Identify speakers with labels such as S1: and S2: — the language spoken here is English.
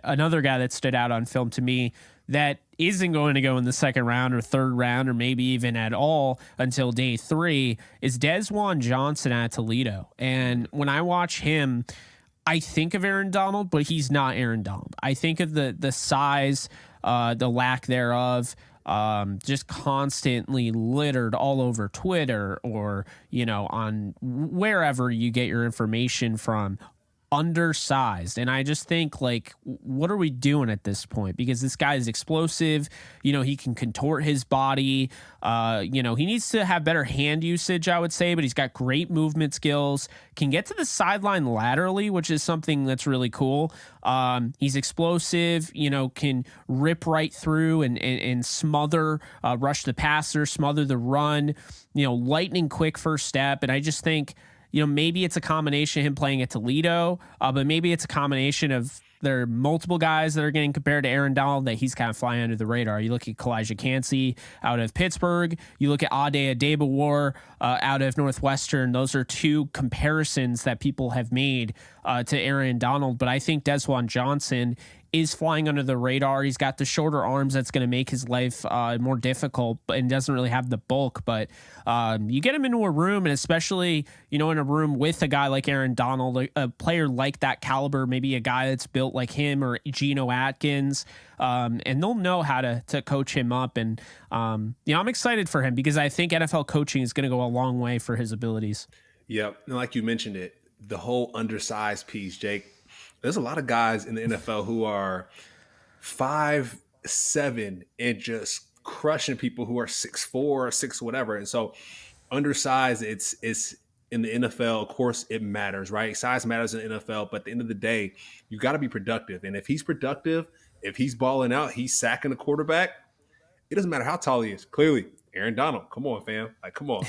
S1: Another guy that stood out on film to me that isn't going to go in the second round or third round or maybe even at all until day 3 is Desjuan Johnson at Toledo. And when I watch him, I think of Aaron Donald, but he's not Aaron Donald. I think of the size, the lack thereof, just constantly littered all over Twitter or, on wherever you get your information from, undersized. And I just think, like, what are we doing at this point? Because this guy is explosive. He can contort his body. He needs to have better hand usage, I would say, but he's got great movement skills, can get to the sideline laterally, which is something that's really cool. He's explosive, can rip right through and smother, rush the passer, smother the run, lightning quick first step. And I just think, maybe it's a combination of him playing at Toledo, but maybe it's a combination of there are multiple guys that are getting compared to Aaron Donald that he's kind of flying under the radar. You look at Kalijah Cansey out of Pittsburgh. You look at Ade Adebawar out of Northwestern. Those are two comparisons that people have made to Aaron Donald. But I think Desjuan Johnson is flying under the radar. He's got the shorter arms that's going to make his life more difficult, and doesn't really have the bulk. But you get him into a room, and especially, in a room with a guy like Aaron Donald, a player like that caliber, maybe a guy that's built like him or Geno Atkins, and they'll know how to coach him up. And, I'm excited for him because I think NFL coaching is going to go a long way for his abilities.
S2: Yep. And like you mentioned it, the whole undersized piece, Jake. There's a lot of guys in the NFL who are 5'7" and just crushing people who are 6'4", 6 whatever. And so undersized, it's in the NFL, of course, it matters, right? Size matters in the NFL, but at the end of the day, you got to be productive. And if he's productive, if he's balling out, he's sacking the quarterback, it doesn't matter how tall he is. Clearly, Aaron Donald, come on, fam. Like, come on.